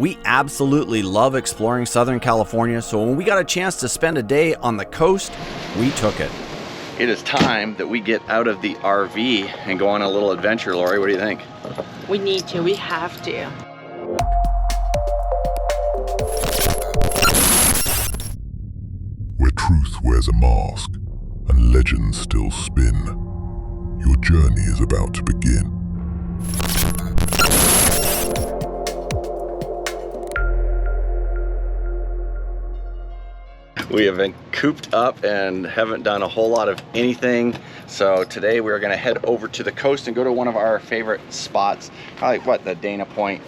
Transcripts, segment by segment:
We absolutely love exploring Southern California, so when we got a chance to spend a day on the coast, we took it. It is time that we get out of the RV and go on a little adventure, Lori. What do you think? We need to, we have to. Where truth wears a mask and legends still spin, your journey is about to begin. We have been cooped up and haven't done a whole lot of anything. So today we're gonna head over to the coast and go to one of our favorite spots. Like what, the Dana Point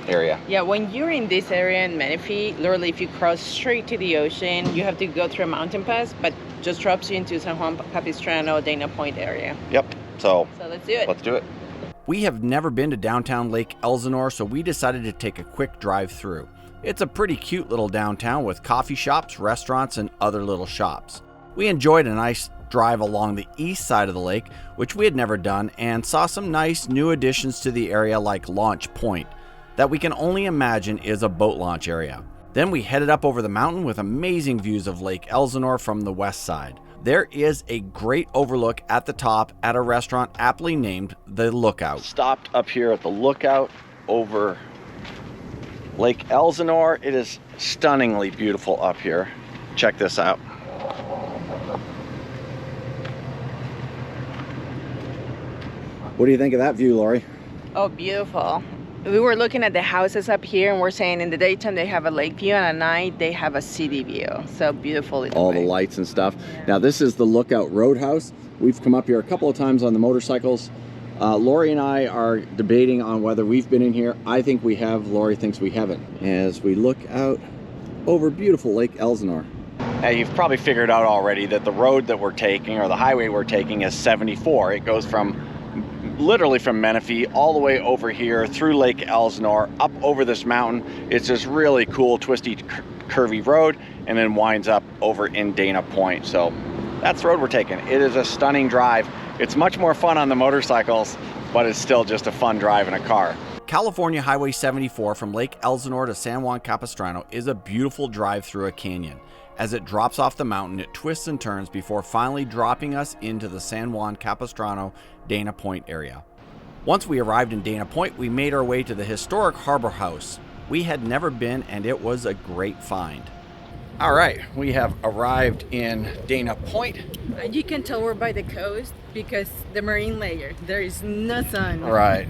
area. Yeah, when you're in this area in Menifee, literally if you cross straight to the ocean, you have to go through a mountain pass, but just drops you into San Juan Capistrano, Dana Point area. Yep, so let's do it. Let's do it. We have never been to downtown Lake Elsinore, so we decided to take a quick drive through. It's a pretty cute little downtown with coffee shops, restaurants, and other little shops. We enjoyed a nice drive along the east side of the lake, which we had never done, and saw some nice new additions to the area like Launch Point, that we can only imagine is a boat launch area. Then we headed up over the mountain with amazing views of Lake Elsinore from the west side. There is a great overlook at the top at a restaurant aptly named The Lookout. Stopped up here at the Lookout over Lake Elsinore. It is stunningly beautiful up here. Check this out. What do you think of that view, Lori? Oh, beautiful. We were looking at the houses up here and we're saying in the daytime they have a lake view and at night they have a city view. So beautiful. All the lights and stuff. Yeah. Now this is the Lookout Roadhouse. We've come up here a couple of times on the motorcycles. Lori and I are debating on whether we've been in here. I think we have. Lori thinks we haven't. As we look out over beautiful Lake Elsinore. Now you've probably figured out already that the road that we're taking, or the highway we're taking, is 74. It goes from literally from Menifee all the way over here through Lake Elsinore up over this mountain. It's this really cool twisty curvy road and then winds up over in Dana Point. So that's the road we're taking. It is a stunning drive. It's much more fun on the motorcycles, but it's still just a fun drive in a car. California Highway 74 from Lake Elsinore to San Juan Capistrano is a beautiful drive through a canyon. As it drops off the mountain, it twists and turns before finally dropping us into the San Juan Capistrano Dana Point area. Once we arrived in Dana Point, we made our way to the historic Harbor House. We had never been, and it was a great find. All right, we have arrived in Dana Point. And you can tell we're by the coast because the marine layer, there is no sun. Right.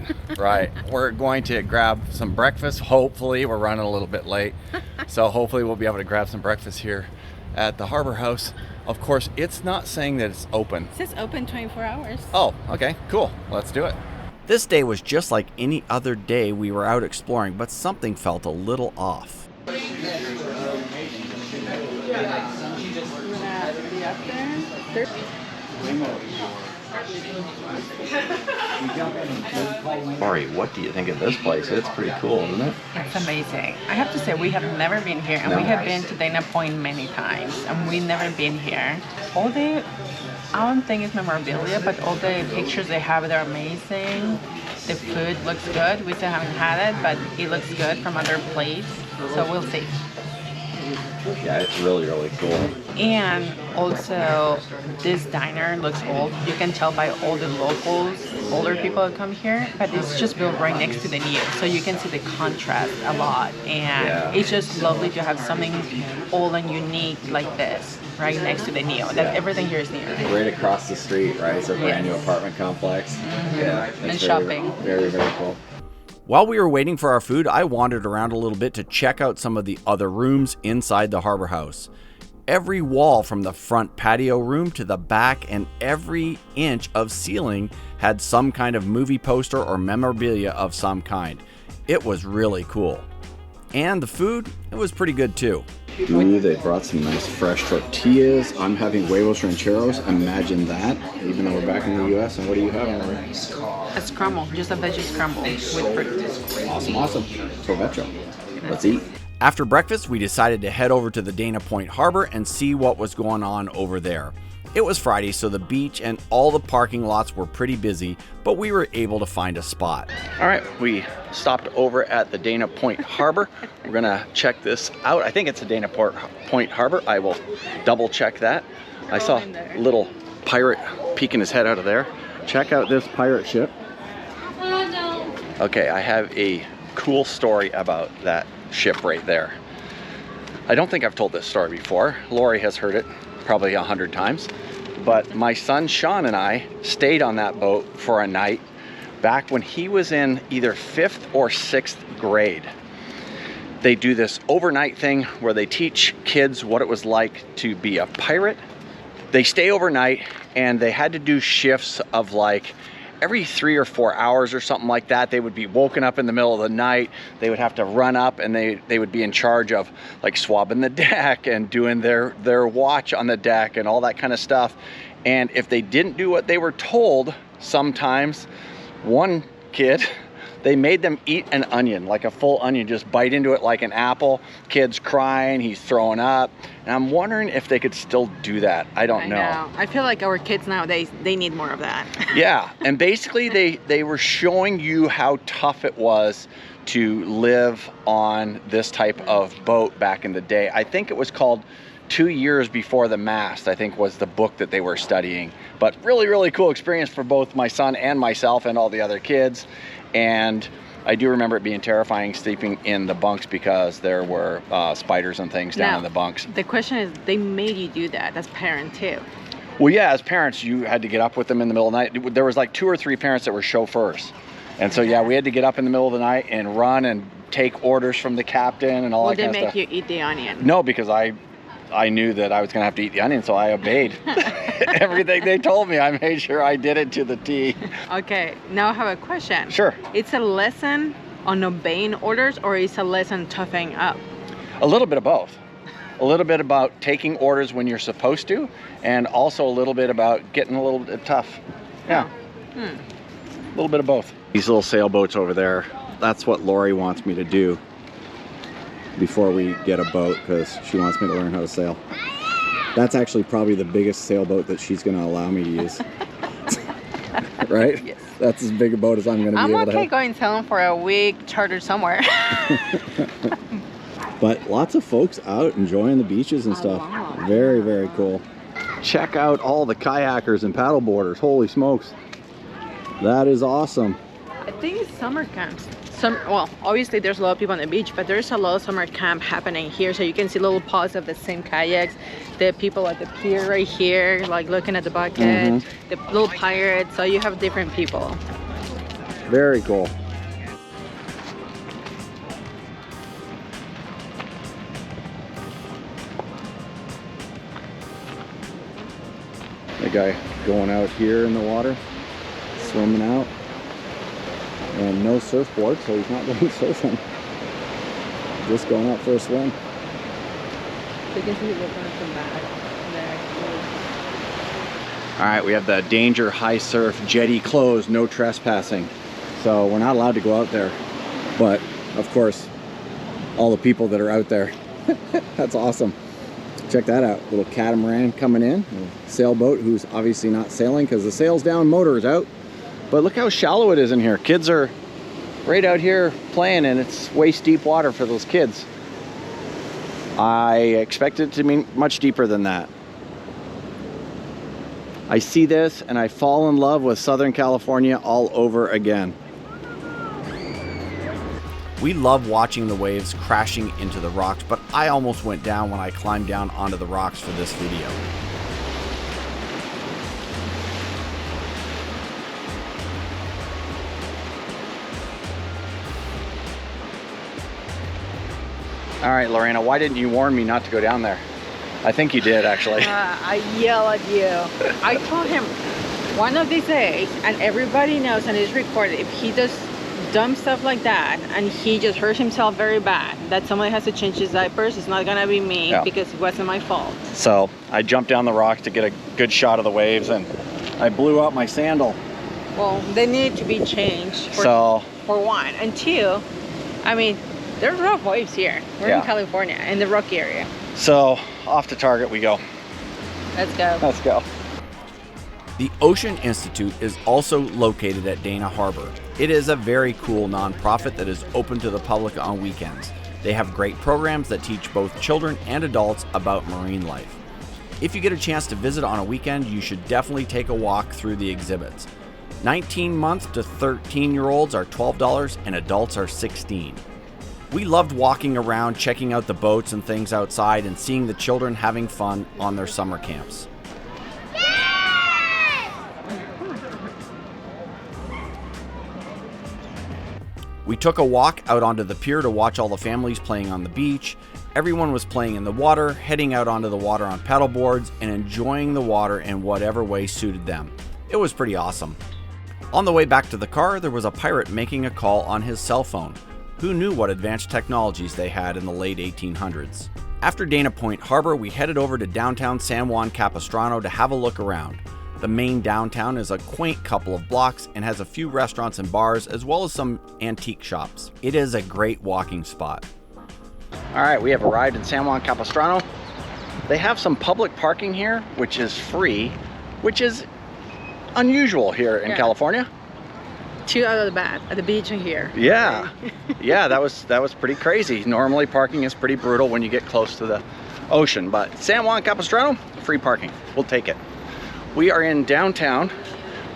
We're going to grab some breakfast. Hopefully, we're running a little bit late. So hopefully we'll be able to grab some breakfast here at the Harbor House. Of course, it's not saying that it's open. It says open 24 hours. Oh, okay, cool. Let's do it. This day was just like any other day we were out exploring, but something felt a little off. Lori, what do you think of this place? It's pretty cool, isn't it? It's amazing. I have to say, we have never been here, and we have been to Dana Point many times, and we've never been here. I don't think it's memorabilia, but all the pictures they have, they're amazing. The food looks good. We still haven't had it, but it looks good from other places, so we'll see. Yeah, it's really, really cool. And also, this diner looks old. You can tell by all the locals, older people that come here, but it's just built right next to the new. So you can see the contrast a lot. And It's just lovely to have something old and unique like this right next to the new. That everything here is new. Right across the street, right? It's a brand new apartment complex. Mm-hmm. Yeah. And shopping. Very, very cool. While we were waiting for our food, I wandered around a little bit to check out some of the other rooms inside the Harbor House. Every wall from the front patio room to the back and every inch of ceiling had some kind of movie poster or memorabilia of some kind. It was really cool. And the food, it was pretty good too. Ooh, they brought some nice fresh tortillas. I'm having huevos rancheros. Imagine that, even though we're back in the U.S. And what are you having, Lori? A scramble, just a veggie scramble with fruit. Awesome. Provecho. Let's eat. After breakfast, we decided to head over to the Dana Point Harbor and see what was going on over there. It was Friday, so the beach and all the parking lots were pretty busy, but we were able to find a spot. All right, we stopped over at the Dana Point Harbor. We're gonna check this out. I think it's a Dana Point Harbor. I will double check that. I saw a little pirate peeking his head out of there. Check out this pirate ship. Okay, I have a cool story about that ship right there. I don't think I've told this story before. Lori has heard it probably 100 times. But my son Sean and I stayed on that boat for a night back when he was in either 5th or 6th grade. They do this overnight thing where they teach kids what it was like to be a pirate. They stay overnight and they had to do shifts of like every 3 or 4 hours or something like that. They would be woken up in the middle of the night. They would have to run up and they would be in charge of like swabbing the deck and doing their watch on the deck and all that kind of stuff. And if they didn't do what they were told, sometimes one kid, they made them eat an onion, like a full onion, just bite into it like an apple. Kid's crying, he's throwing up. And I'm wondering if they could still do that. I don't know. I feel like our kids nowadays, they need more of that. Yeah, and basically they were showing you how tough it was to live on this type of boat back in the day. I think it was called 2 Years Before the Mast, I think was the book that they were studying. But really, really cool experience for both my son and myself and all the other kids. And I do remember it being terrifying sleeping in the bunks because there were spiders and things down in the bunks. The question is, they made you do that as parent too. Well, yeah, as parents, you had to get up with them in the middle of the night. There was like 2 or 3 parents that were chauffeurs. And so, yeah, we had to get up in the middle of the night and run and take orders from the captain and all that kind of stuff. Would they make you eat the onion? No, because I knew that I was going to have to eat the onion, so I obeyed everything they told me. I made sure I did it to the T. Okay, now I have a question. Sure. It's a lesson on obeying orders, or it's a lesson toughing up? A little bit of both. A little bit about taking orders when you're supposed to, and also a little bit about getting a little bit tough. Yeah. A little bit of both. These little sailboats over there, that's what Lori wants me to do before we get a boat, because she wants me to learn how to sail. That's actually probably the biggest sailboat that she's going to allow me to use. Right? Yes. That's as big a boat as I'm going to be able to have. I'm okay going sailing for a week, chartered somewhere. But lots of folks out enjoying the beaches and stuff. Very, very cool. Check out all the kayakers and paddleboarders. Holy smokes. That is awesome. I think it's summer camps. Well, obviously there's a lot of people on the beach, but there's a lot of summer camp happening here. So you can see little pods of the same kayaks. The people at the pier right here, like looking at the bucket. The little pirates. So you have different people. Very cool. The guy going out here in the water, swimming out. And no surfboard, so he's not going surfing. Just going out for a swim. You can see people coming from back there. All right, we have the danger high surf jetty closed, no trespassing. So we're not allowed to go out there. But of course, all the people that are out there, that's awesome. Check that out, little catamaran coming in. Sailboat who's obviously not sailing because the sail's down, motor's out. But look how shallow it is in here. Kids are right out here playing, and it's waist deep water for those kids. I expected it to be much deeper than that. I see this and I fall in love with Southern California all over again. We love watching the waves crashing into the rocks, but I almost went down when I climbed down onto the rocks for this video. All right, Lorena, why didn't you warn me not to go down there? I think you did, actually. I yell at you. I told him one of these days, and everybody knows and it's recorded, if he does dumb stuff like that and he just hurts himself very bad, that somebody has to change his diapers, it's not gonna be me because it wasn't my fault. So I jumped down the rocks to get a good shot of the waves, and I blew out my sandal. Well, they need to be changed for one. And two, I mean, there's rough waves here. We're in California, in the Rocky area. So off to Target we go. Let's go. Let's go. The Ocean Institute is also located at Dana Harbor. It is a very cool nonprofit that is open to the public on weekends. They have great programs that teach both children and adults about marine life. If you get a chance to visit on a weekend, you should definitely take a walk through the exhibits. 19-month to 13-year-olds are $12 and adults are $16. We loved walking around, checking out the boats and things outside and seeing the children having fun on their summer camps. We took a walk out onto the pier to watch all the families playing on the beach. Everyone was playing in the water, heading out onto the water on paddle boards, and enjoying the water in whatever way suited them. It was pretty awesome. On the way back to the car, there was a pirate making a call on his cell phone. Who knew what advanced technologies they had in the late 1800s? After Dana Point Harbor, we headed over to downtown San Juan Capistrano to have a look around. The main downtown is a quaint couple of blocks and has a few restaurants and bars as well as some antique shops. It is a great walking spot. All right, we have arrived in San Juan Capistrano. They have some public parking here, which is free, which is unusual here in California. 2 out of the bat at the beach and here. Yeah, yeah, that was pretty crazy. Normally parking is pretty brutal when you get close to the ocean, but San Juan Capistrano, free parking. We'll take it. We are in downtown.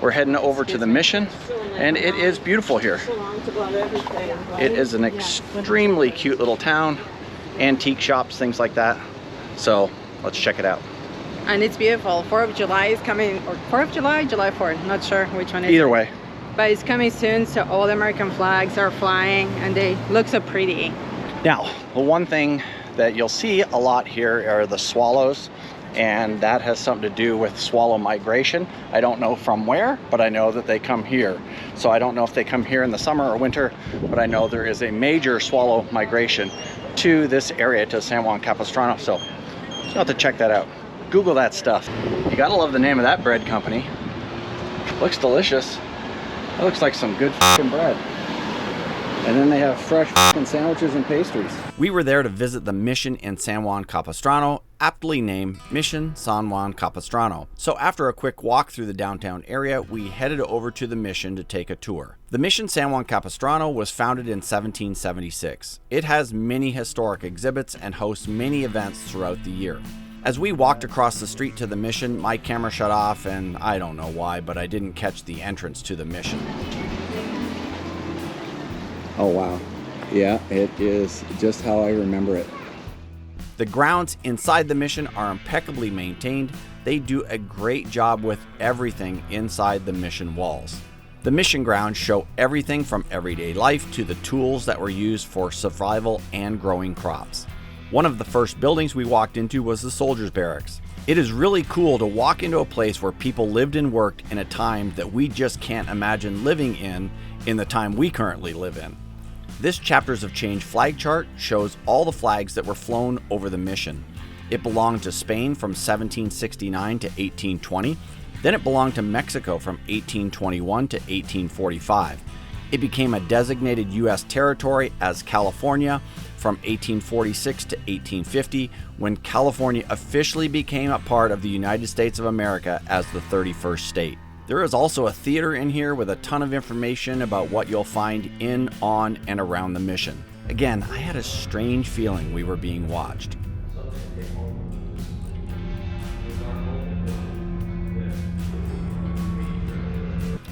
We're heading over to the Mission, and it is beautiful here. It is an extremely cute little town, antique shops, things like that. So let's check it out. And it's beautiful. 4th of July is coming, or 4th of July, July 4th, not sure which one it is. Either way. But it's coming soon, so all the American flags are flying and they look so pretty. Now, the one thing that you'll see a lot here are the swallows, and that has something to do with swallow migration. I don't know from where, but I know that they come here. So I don't know if they come here in the summer or winter, but I know there is a major swallow migration to this area, to San Juan Capistrano. So you'll have to check that out. Google that stuff. You gotta love the name of that bread company. Looks delicious. That looks like some good f***ing bread. And then they have fresh f***ing sandwiches and pastries. We were there to visit the Mission in San Juan Capistrano, aptly named Mission San Juan Capistrano. So after a quick walk through the downtown area, we headed over to the Mission to take a tour. The Mission San Juan Capistrano was founded in 1776. It has many historic exhibits and hosts many events throughout the year. As we walked across the street to the Mission, my camera shut off, and I don't know why, but I didn't catch the entrance to the Mission. Oh wow. Yeah, it is just how I remember it. The grounds inside the Mission are impeccably maintained. They do a great job with everything inside the Mission walls. The Mission grounds show everything from everyday life to the tools that were used for survival and growing crops. One of the first buildings we walked into was the Soldiers' Barracks. It is really cool to walk into a place where people lived and worked in a time that we just can't imagine living in the time we currently live in. This Chapters of Change flag chart shows all the flags that were flown over the Mission. It belonged to Spain from 1769 to 1820. Then it belonged to Mexico from 1821 to 1845. It became a designated U.S. territory as California from 1846 to 1850, when California officially became a part of the United States of America as the 31st state. There is also a theater in here with a ton of information about what you'll find in, on, and around the Mission. Again, I had a strange feeling we were being watched.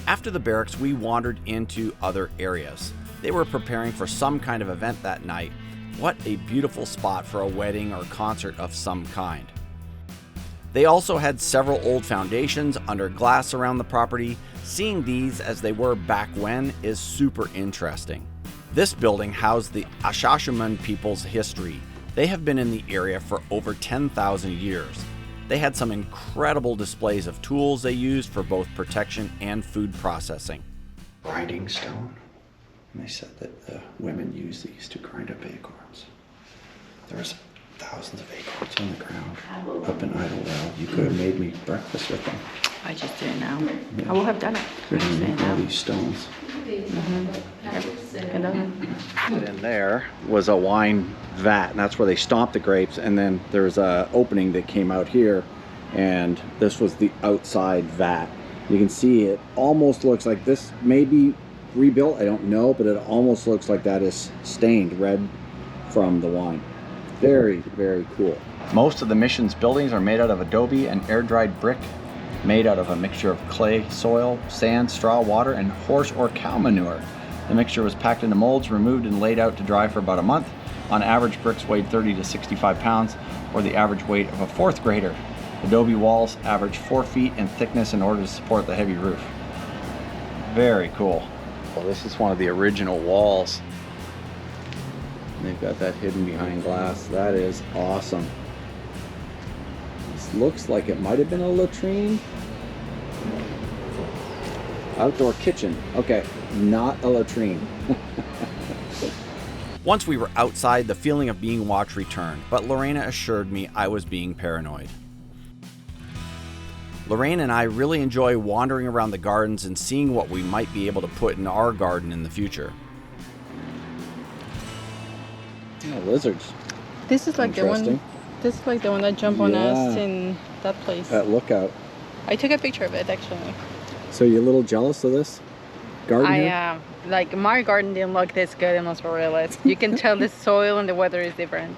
After the barracks, we wandered into other areas. They were preparing for some kind of event that night. What a beautiful spot for a wedding or concert of some kind. They also had several old foundations under glass around the property. Seeing these as they were back when is super interesting. This building housed the Ashashaman people's history. They have been in the area for over 10,000 years. They had some incredible displays of tools they used for both protection and food processing. Grinding stone. And they said that the women used these to grind up acorns. There's thousands of acorns on the ground up in Idlewild. You could have made me breakfast with them. I just did it now. Yeah. I will have done it. Could have made all these stones. In there was a wine vat, and that's where they stomped the grapes, and then there's an opening that came out here, and this was the outside vat. You can see it almost looks like this may be rebuilt, I don't know, but it almost looks like that is stained red from the wine. Very, very cool. Most of the mission's buildings are made out of adobe and air-dried brick, made out of a mixture of clay, soil, sand, straw, water, and horse or cow manure. The mixture was packed into molds, removed, and laid out to dry for about a month. On average, bricks weighed 30 to 65 pounds, or the average weight of a fourth grader. Adobe walls average 4 feet in thickness in order to support the heavy roof. Very cool. Well, this is one of the original walls. They've got that hidden behind glass. That is awesome. This looks like it might have been a latrine. Outdoor kitchen. Okay, not a latrine. Once we were outside, the feeling of being watched returned, but Lorena assured me I was being paranoid. Lorena and I really enjoy wandering around the gardens and seeing what we might be able to put in our garden in the future. Oh, lizards. This is like the one. This is like the one that jumped on us in that place. That lookout. I took a picture of it actually. So you're a little jealous of this garden here? I am. Like my garden didn't look this good in Los Barriles. You can tell the soil and the weather is different.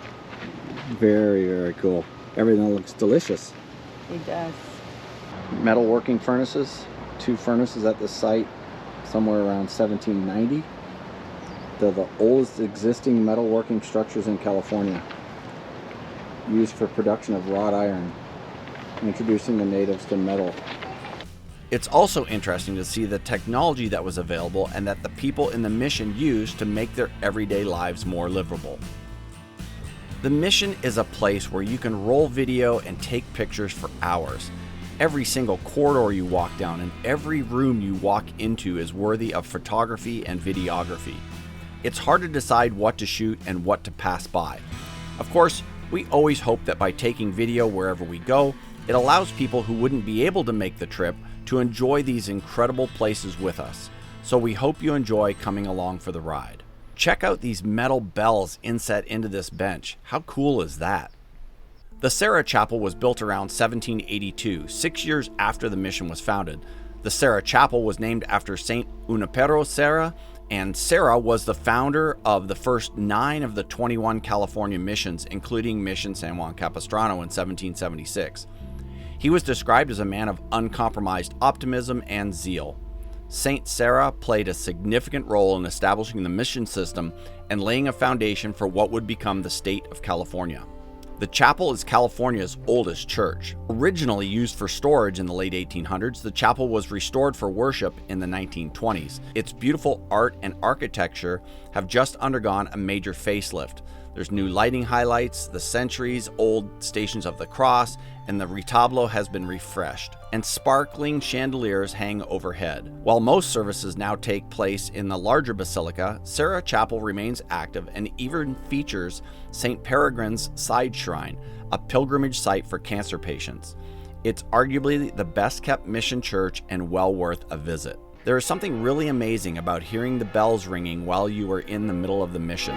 Very, very cool. Everything looks delicious. It does. Metal working furnaces. 2 furnaces at the site, somewhere around 1790. They're the oldest existing metal working structures in California, used for production of wrought iron, introducing the natives to metal. It's also interesting to see the technology that was available and that the people in the mission used to make their everyday lives more livable. The mission is a place where you can roll video and take pictures for hours. Every single corridor you walk down and every room you walk into is worthy of photography and videography. It's hard to decide what to shoot and what to pass by. Of course, we always hope that by taking video wherever we go, it allows people who wouldn't be able to make the trip to enjoy these incredible places with us. So we hope you enjoy coming along for the ride. Check out these metal bells inset into this bench. How cool is that? The Serra Chapel was built around 1782, 6 years after the mission was founded. The Serra Chapel was named after Saint Junipero Serra, and Serra was the founder of the first 9 of the 21 California missions, including Mission San Juan Capistrano in 1776. He was described as a man of uncompromised optimism and zeal. Saint Serra played a significant role in establishing the mission system and laying a foundation for what would become the state of California. The chapel is California's oldest church. Originally used for storage in the late 1800s, the chapel was restored for worship in the 1920s. Its beautiful art and architecture have just undergone a major facelift. There's new lighting highlights, the centuries-old Stations of the Cross, and the retablo has been refreshed, and sparkling chandeliers hang overhead. While most services now take place in the larger basilica, Serra Chapel remains active and even features St. Peregrine's side shrine, a pilgrimage site for cancer patients. It's arguably the best-kept mission church and well worth a visit. There is something really amazing about hearing the bells ringing while you are in the middle of the mission.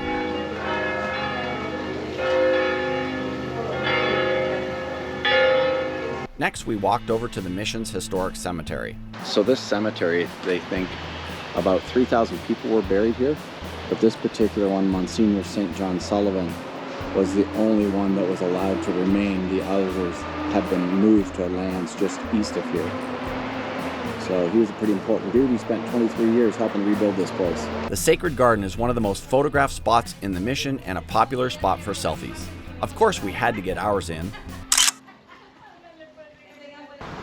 Next, we walked over to the mission's historic cemetery. So this cemetery, they think about 3,000 people were buried here, but this particular one, Monsignor St. John Sullivan, was the only one that was allowed to remain. The others have been moved to lands just east of here. So he was a pretty important dude. He spent 23 years helping rebuild this place. The Sacred Garden is one of the most photographed spots in the mission and a popular spot for selfies. Of course, we had to get ours in.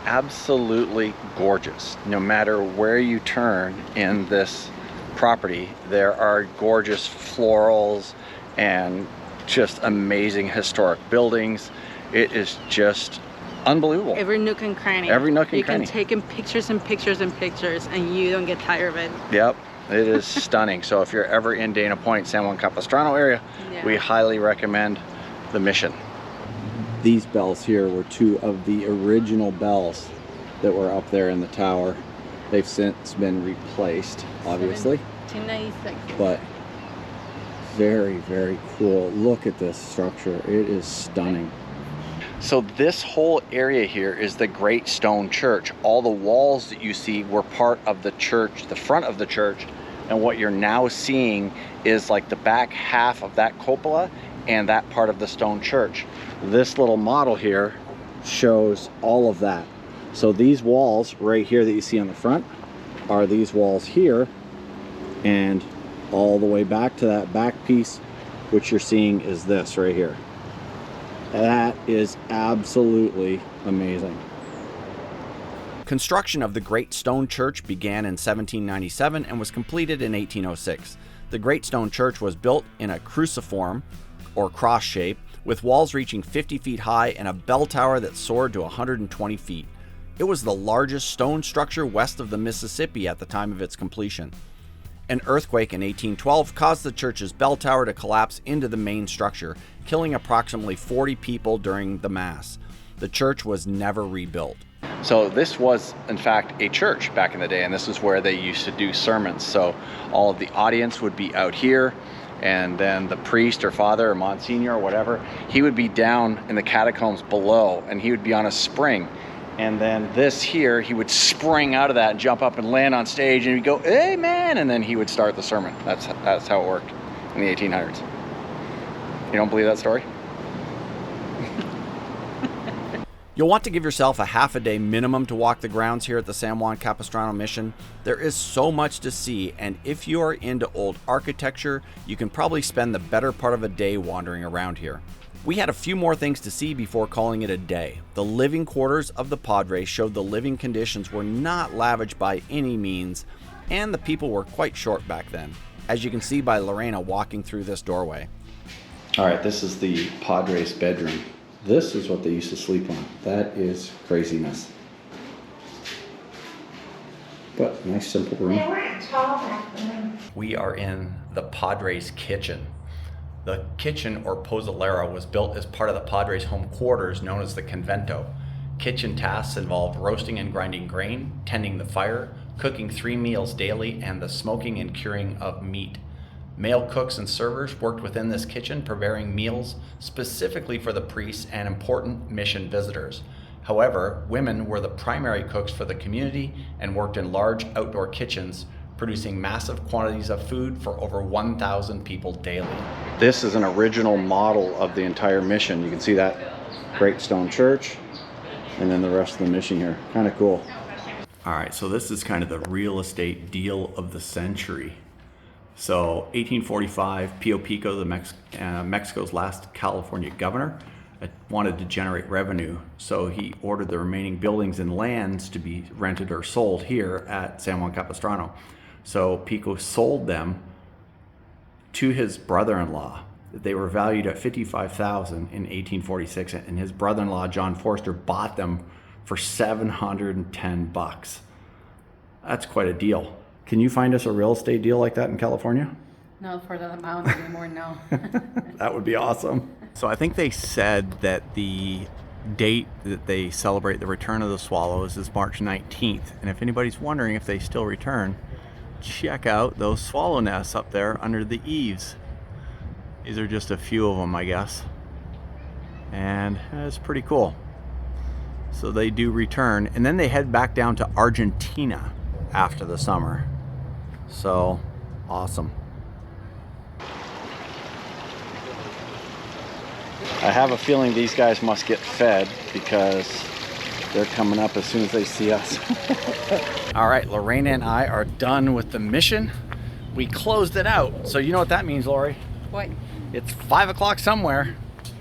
Absolutely gorgeous. No matter where you turn in this property, there are gorgeous florals and just amazing historic buildings. It is just unbelievable. Every nook and cranny. Every nook and cranny. You can take in pictures and pictures and pictures and you don't get tired of it. Yep, it is stunning. So if you're ever in Dana Point, San Juan Capistrano area, we highly recommend the mission. These bells here were 2 of the original bells that were up there in the tower. They've since been replaced, obviously. 1796. But very, very cool. Look at this structure. It is stunning. So this whole area here is the Great Stone Church. All the walls that you see were part of the church, the front of the church, and what you're now seeing is like the back half of that cupola and that part of the stone church. This little model here shows all of that. So these walls right here that you see on the front are these walls here, and all the way back to that back piece, which you're seeing is this right here. That is absolutely amazing. Construction of the Great Stone Church began in 1797 and was completed in 1806. The Great Stone Church was built in a cruciform or cross shape with walls reaching 50 feet high and a bell tower that soared to 120 feet. It was the largest stone structure west of the Mississippi at the time of its completion. An earthquake in 1812 caused the church's bell tower to collapse into the main structure, killing approximately 40 people during the mass. The church was never rebuilt. So this was, in fact, a church back in the day, and this is where they used to do sermons. So all of the audience would be out here, and then the priest or father or Monsignor or whatever, he would be down in the catacombs below, and he would be on a spring. And then this here, he would spring out of that and jump up and land on stage, and he'd go, "Amen," and then he would start the sermon. That's how it worked in the 1800s. You don't believe that story? You'll want to give yourself a half a day minimum to walk the grounds here at the San Juan Capistrano Mission. There is so much to see, and if you are into old architecture, you can probably spend the better part of a day wandering around here. We had a few more things to see before calling it a day. The living quarters of the Padres showed the living conditions were not lavish by any means, and the people were quite short back then, as you can see by Lorena walking through this doorway. All right, this is the Padres' bedroom. This is what they used to sleep on. That is craziness. But nice, simple room. They weren't tall back then. We are in the Padres' kitchen. The kitchen, or pozzolera, was built as part of the Padres' home quarters known as the convento. Kitchen tasks involved roasting and grinding grain, tending the fire, cooking 3 meals daily, and the smoking and curing of meat. Male cooks and servers worked within this kitchen, preparing meals specifically for the priests and important mission visitors. However, women were the primary cooks for the community and worked in large outdoor kitchens, producing massive quantities of food for over 1,000 people daily. This is an original model of the entire mission. You can see that Great Stone Church and then the rest of the mission here. Kind of cool. All right, so this is kind of the real estate deal of the century. So 1845, Pio Pico, Mexico's last California governor, wanted to generate revenue. So he ordered the remaining buildings and lands to be rented or sold here at San Juan Capistrano. So Pico sold them to his brother-in-law. They were valued at $55,000 in 1846, and his brother-in-law, John Forster, bought them for $710. That's quite a deal. Can you find us a real estate deal like that in California? No, for that amount anymore, no. That would be awesome. So I think they said that the date that they celebrate the return of the swallows is March 19th. And if anybody's wondering if they still return, check out those swallow nests up there under the eaves. These are just a few of them, I guess. And it's pretty cool. So they do return, and then they head back down to Argentina after the summer. So awesome. I have a feeling these guys must get fed because they're coming up as soon as they see us. All right, Lorena and I are done with the mission. We closed it out. So you know what that means, Lori? What? It's 5 o'clock somewhere.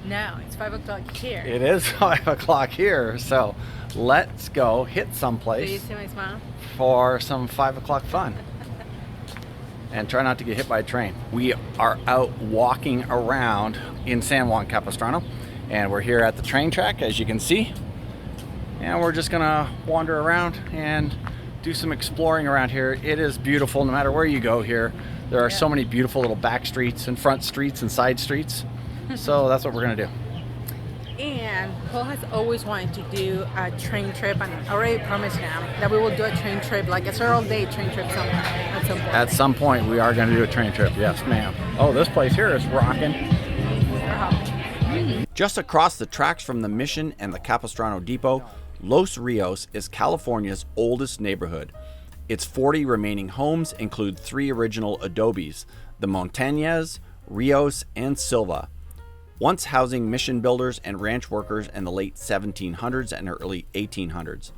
No, it's 5 o'clock here. It is 5 o'clock here. So let's go hit someplace. Do you see my smile? For some 5 o'clock fun. And try not to get hit by a train. We are out walking around in San Juan Capistrano, and we're here at the train track, as you can see. And we're just gonna wander around and do some exploring around here. It is beautiful no matter where you go here. There are so many beautiful little back streets and front streets and side streets. So that's what we're gonna do. And Paul has always wanted to do a train trip, and I already promised him that we will do a train trip, like a several day train trip at some point. At some point we are going to do a train trip, yes ma'am. Oh, this place here is rocking. Just across the tracks from the Mission and the Capistrano Depot, Los Rios is California's oldest neighborhood. Its 40 remaining homes include 3 original adobes, the Montañez, Rios, and Silva, once housing mission builders and ranch workers in the late 1700s and early 1800s.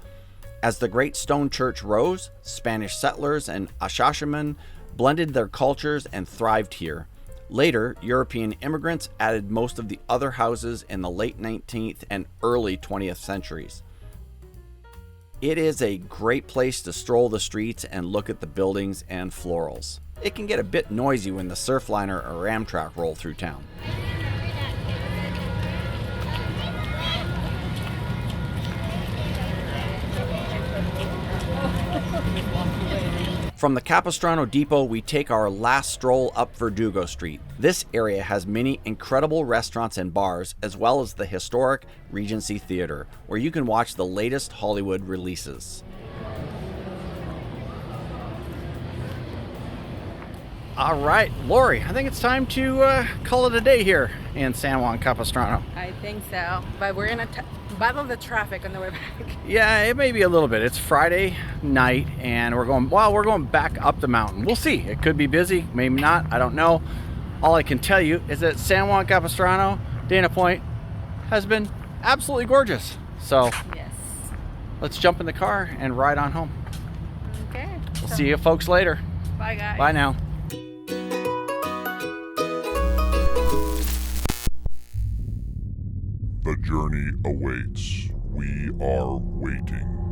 As the Great Stone Church rose, Spanish settlers and Ashashaman blended their cultures and thrived here. Later, European immigrants added most of the other houses in the late 19th and early 20th centuries. It is a great place to stroll the streets and look at the buildings and florals. It can get a bit noisy when the Surfliner or Amtrak roll through town. From the Capistrano Depot, we take our last stroll up Verdugo Street. This area has many incredible restaurants and bars, as well as the historic Regency Theater, where you can watch the latest Hollywood releases. All right, Lori, I think it's time to call it a day here in San Juan Capistrano. I think so, but we're gonna battle the traffic on the way back. Yeah, it may be a little bit. It's Friday night, and we're going back up the mountain. We'll see. It could be busy, maybe not. I don't know. All I can tell you is that San Juan Capistrano, Dana Point, has been absolutely gorgeous. So Yes. let's jump in the car and ride on home. Okay. We'll see you folks later. Bye, guys. Bye now. The journey awaits. We are waiting.